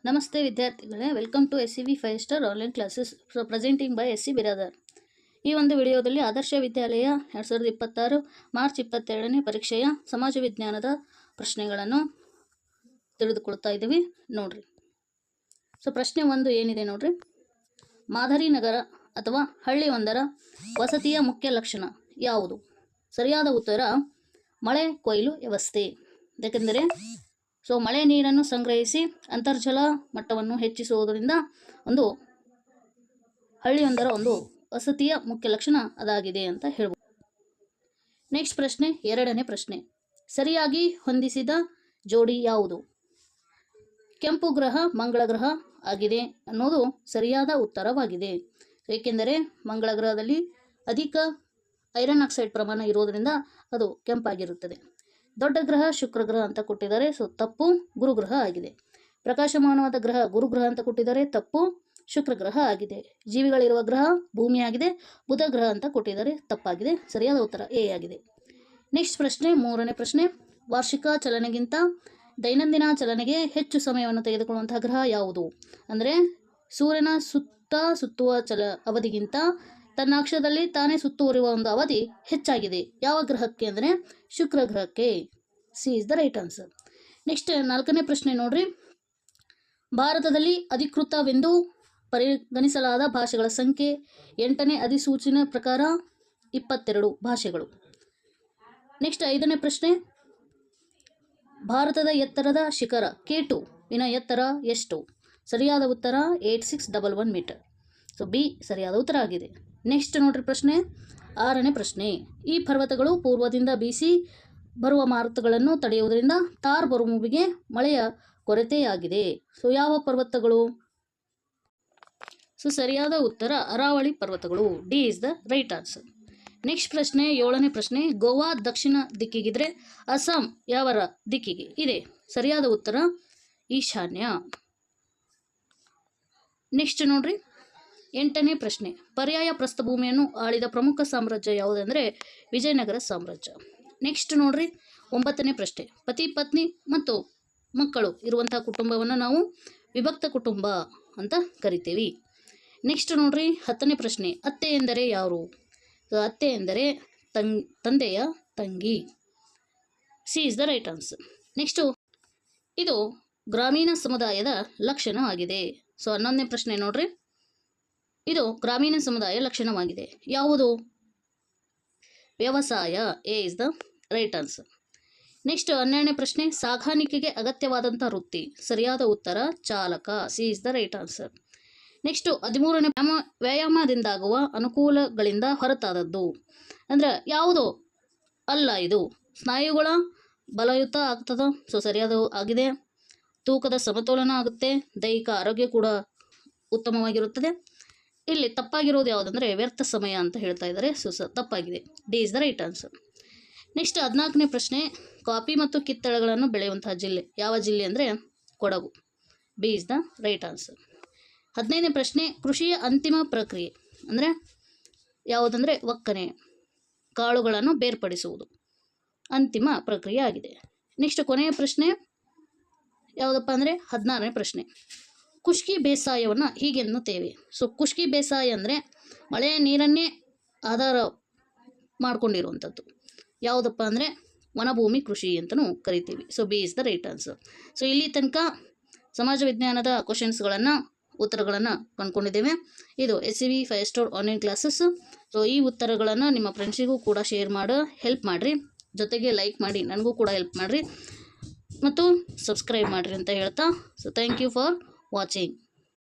ನಮಸ್ತೆ ವಿದ್ಯಾರ್ಥಿಗಳೇ, welcome to SCV 5 star online classes presenting by SC Biradar. ಈ ಒಂದು ವಿಡಿಯೋದಲ್ಲಿ ಆದರ್ಶ ವಿದ್ಯಾಲಯ 2026 ಮಾರ್ಚ್ 22ನೇ ಪರೀಕ್ಷೆಯ ಸಮಾಜ ವಿಜ್ಞಾನದ ಪ್ರಶ್ನೆಗಳನ್ನು ತಿಳಿದುಕೊಳ್ತಾ ಇದ್ದೀವಿ. ನೋಡ್ರಿ, ಪ್ರಶ್ನೆ 1 ಏನಿದೆ ನೋಡ್ರಿ. ಮಾದರಿ ನಗರ ಅಥವಾ ಹಳ್ಳಿಯೊಂದರ ವಸತಿಯ ಮುಖ್ಯ ಲಕ್ಷಣ ಯಾವುದು? ಸರಿಯಾದ ಉತ್ತರ ಮಳೆ ಕೊಯ್ಲು ವ್ಯವಸ್ಥೆ. ಯಾಕೆಂದರೆ ಮಳೆ ನೀರನ್ನು ಸಂಗ್ರಹಿಸಿ ಅಂತರ್ಜಲ ಮಟ್ಟವನ್ನು ಹೆಚ್ಚಿಸುವುದರಿಂದ ಒಂದು ಹಳ್ಳಿಯೊಂದರ ಒಂದು ವಸತಿಯ ಮುಖ್ಯ ಲಕ್ಷಣ ಅದಾಗಿದೆ ಅಂತ ಹೇಳ್ಬೋದು. ನೆಕ್ಸ್ಟ್ ಪ್ರಶ್ನೆ 2ನೇ ಪ್ರಶ್ನೆ. ಸರಿಯಾಗಿ ಹೊಂದಿಸಿದ ಜೋಡಿ ಯಾವುದು? ಕೆಂಪು ಗ್ರಹ ಮಂಗಳ ಗ್ರಹ ಆಗಿದೆ ಅನ್ನೋದು ಸರಿಯಾದ ಉತ್ತರವಾಗಿದೆ. ಏಕೆಂದರೆ ಮಂಗಳ ಗ್ರಹದಲ್ಲಿ ಅಧಿಕ ಐರನ್ ಆಕ್ಸೈಡ್ ಪ್ರಮಾಣ ಇರೋದರಿಂದ ಅದು ಕೆಂಪಾಗಿರುತ್ತದೆ. ದೊಡ್ಡ ಗ್ರಹ ಶುಕ್ರ ಗ್ರಹ ಅಂತ ಕೊಟ್ಟಿದ್ದಾರೆ, ತಪ್ಪು ಗುರುಗ್ರಹ ಆಗಿದೆ. ಪ್ರಕಾಶಮಾನವಾದ ಗ್ರಹ ಗುರುಗ್ರಹ ಅಂತ ಕೊಟ್ಟಿದ್ದಾರೆ, ತಪ್ಪು ಶುಕ್ರ ಗ್ರಹ ಆಗಿದೆ. ಜೀವಿಗಳಿರುವ ಗ್ರಹ ಭೂಮಿ ಆಗಿದೆ, ಬುಧ ಗ್ರಹ ಅಂತ ಕೊಟ್ಟಿದ್ದಾರೆ, ತಪ್ಪಾಗಿದೆ. ಸರಿಯಾದ ಉತ್ತರ ಎ ಆಗಿದೆ. ನೆಕ್ಸ್ಟ್ ಪ್ರಶ್ನೆ 3ನೇ ಪ್ರಶ್ನೆ. ವಾರ್ಷಿಕ ಚಲನೆಗಿಂತ ದೈನಂದಿನ ಚಲನೆಗೆ ಹೆಚ್ಚು ಸಮಯವನ್ನು ತೆಗೆದುಕೊಳ್ಳುವಂತಹ ಗ್ರಹ ಯಾವುದು? ಅಂದರೆ ಸೂರ್ಯನ ಸುತ್ತುವ ಅವಧಿಗಿಂತ ತನ್ನ ಅಕ್ಷದಲ್ಲಿ ತಾನೇ ಸುತ್ತುವರಿಯುವ ಒಂದು ಅವಧಿ ಹೆಚ್ಚಾಗಿದೆ. ಯಾವ ಗ್ರಹಕ್ಕೆ ಅಂದರೆ ಶುಕ್ರ ಗ್ರಹಕ್ಕೆ. C is the right answer. Next 4ನೇ ಪ್ರಶ್ನೆ ನೋಡ್ರಿ. ಭಾರತದಲ್ಲಿ ಅಧಿಕೃತವೆಂದು ಪರಿಗಣಿಸಲಾದ ಭಾಷೆಗಳ ಸಂಖ್ಯೆ 8ನೇ ಅಧಿಸೂಚನೆ ಪ್ರಕಾರ 22 ಭಾಷೆಗಳು. ನೆಕ್ಸ್ಟ್ 5ನೇ ಪ್ರಶ್ನೆ. ಭಾರತದ ಎತ್ತರದ ಶಿಖರ K2 ವಿನ ಎತ್ತರ ಎಷ್ಟು? ಸರಿಯಾದ ಉತ್ತರ 8611 ಮೀಟರ್. ಬಿ ಸರಿಯಾದ ಉತ್ತರ ಆಗಿದೆ. ನೆಕ್ಸ್ಟ್ ನೋಡ್ರಿ ಪ್ರಶ್ನೆ 6ನೇ ಪ್ರಶ್ನೆ. ಈ ಪರ್ವತಗಳು ಪೂರ್ವದಿಂದ ಬೀಸಿ ಬರುವ ಮಾರುತಗಳನ್ನು ತಡೆಯುವುದರಿಂದ ಥಾರ್ ಮರುಭೂಮಿಗೆ ಮಳೆಯ ಕೊರತೆಯಾಗಿದೆ. ಯಾವ ಪರ್ವತಗಳು? ಸರಿಯಾದ ಉತ್ತರ ಅರಾವಳಿ ಪರ್ವತಗಳು. D is the right answer. Next ಪ್ರಶ್ನೆ 7ನೇ ಪ್ರಶ್ನೆ. ಗೋವಾ ದಕ್ಷಿಣ ದಿಕ್ಕಿಗಿದ್ರೆ ಅಸ್ಸಾಂ ಯಾವ ದಿಕ್ಕಿಗೆ ಇದೆ? ಸರಿಯಾದ ಉತ್ತರ ಈಶಾನ್ಯ. ನೆಕ್ಸ್ಟ್ ನೋಡ್ರಿ 8ನೇ ಪ್ರಶ್ನೆ. ಪರ್ಯಾಯ ಪ್ರಸ್ಥಭೂಮಿಯನ್ನು ಆಳಿದ ಪ್ರಮುಖ ಸಾಮ್ರಾಜ್ಯ ಯಾವುದಂದರೆ ವಿಜಯನಗರ ಸಾಮ್ರಾಜ್ಯ. ನೆಕ್ಸ್ಟ್ ನೋಡ್ರಿ 9ನೇ ಪ್ರಶ್ನೆ. ಪತಿ ಪತ್ನಿ ಮತ್ತು ಮಕ್ಕಳು ಇರುವಂತಹ ಕುಟುಂಬವನ್ನು ನಾವು ವಿಭಕ್ತ ಕುಟುಂಬ ಅಂತ ಕರಿತೇವೆ. ನೆಕ್ಸ್ಟ್ ನೋಡ್ರಿ 10ನೇ ಪ್ರಶ್ನೆ. ಅತ್ತೆ ಎಂದರೆ ಯಾರು? ಅತ್ತೆ ಎಂದರೆ ತಂದೆಯ ತಂಗಿ. C is the right answer. Next ಇದು ಗ್ರಾಮೀಣ ಸಮುದಾಯದ ಲಕ್ಷಣ ಆಗಿದೆ. 11ನೇ ಪ್ರಶ್ನೆ ನೋಡ್ರಿ. ಇದು ಗ್ರಾಮೀಣ ಸಮುದಾಯ ಲಕ್ಷಣವಾಗಿದೆ. ಯಾವುದು? ವ್ಯವಸಾಯ. A is the right answer. Next 12ನೇ ಪ್ರಶ್ನೆ. ಸಾಗಾಣಿಕೆಗೆ ಅಗತ್ಯವಾದಂಥ ವೃತ್ತಿ. ಸರಿಯಾದ ಉತ್ತರ ಚಾಲಕ. C is the right answer. Next 13ನೇ ವ್ಯಾಯಾಮದಿಂದಾಗುವ ಅನುಕೂಲಗಳಿಂದ ಹೊರತಾದದ್ದು. ಅಂದ್ರೆ ಯಾವುದು ಅಲ್ಲ ಇದು? ಸ್ನಾಯುಗಳ ಬಲಯುತ ಆಗ್ತದ. ಸರಿಯಾದ ಆಗಿದೆ. ತೂಕದ ಸಮತೋಲನ ಆಗುತ್ತೆ. ದೈಹಿಕ ಆರೋಗ್ಯ ಕೂಡ ಉತ್ತಮವಾಗಿರುತ್ತದೆ. ಇಲ್ಲಿ ತಪ್ಪಾಗಿರೋದು ಯಾವುದಂದರೆ ವ್ಯರ್ಥ ಸಮಯ ಅಂತ ಹೇಳ್ತಾ ಇದ್ದಾರೆ. ತಪ್ಪಾಗಿದೆ. D is the right answer. Next 14ನೇ ಪ್ರಶ್ನೆ. ಕಾಫಿ ಮತ್ತು ಕಿತ್ತಳೆಗಳನ್ನು ಬೆಳೆಯುವಂತಹ ಜಿಲ್ಲೆ ಯಾವ ಜಿಲ್ಲೆ ಅಂದರೆ Kodagu. B is the right answer. 15ನೇ ಪ್ರಶ್ನೆ. ಕೃಷಿಯ ಅಂತಿಮ ಪ್ರಕ್ರಿಯೆ ಅಂದರೆ ಯಾವುದಂದರೆ ಒಕ್ಕಣೆ, ಕಾಳುಗಳನ್ನು ಬೇರ್ಪಡಿಸುವುದು ಅಂತಿಮ ಪ್ರಕ್ರಿಯೆ ಆಗಿದೆ. ನೆಕ್ಸ್ಟ್ ಕೊನೆಯ ಪ್ರಶ್ನೆ ಯಾವುದಪ್ಪ ಅಂದರೆ 16ನೇ ಪ್ರಶ್ನೆ. ಖುಷ್ಕಿ ಬೇಸಾಯವನ್ನು ಹೀಗೆ ಎನ್ನುತ್ತೇವೆ. ಖುಷ್ಕಿ ಬೇಸಾಯ ಅಂದರೆ ಮಳೆಯ ನೀರನ್ನೇ ಆಧಾರ ಮಾಡಿಕೊಂಡಿರುವಂಥದ್ದು. ಯಾವುದಪ್ಪ ಅಂದರೆ ವನಭೂಮಿ ಕೃಷಿ ಅಂತಲೂ ಕರಿತೀವಿ. B is the right answer. ಇಲ್ಲಿ ತನಕ ಸಮಾಜ ವಿಜ್ಞಾನದ ಕ್ವಶನ್ಸ್ಗಳನ್ನು ಉತ್ತರಗಳನ್ನು ಕಂಡುಕೊಂಡಿದ್ದೇವೆ. ಇದು SCV 5 ಸ್ಟಾರ್ ಆನ್ಲೈನ್ ಕ್ಲಾಸಸ್. ಈ ಉತ್ತರಗಳನ್ನು ನಿಮ್ಮ ಫ್ರೆಂಡ್ಸಿಗೂ ಕೂಡ ಶೇರ್ ಮಾಡೋ ಹೆಲ್ಪ್ ಮಾಡಿರಿ. ಜೊತೆಗೆ ಲೈಕ್ ಮಾಡಿ ನನಗೂ ಕೂಡ ಹೆಲ್ಪ್ ಮಾಡಿರಿ ಮತ್ತು ಸಬ್ಸ್ಕ್ರೈಬ್ ಮಾಡಿರಿ ಅಂತ ಹೇಳ್ತಾ ಥ್ಯಾಂಕ್ ಯು ಫಾರ್ ವಾಚಿಂಗ್.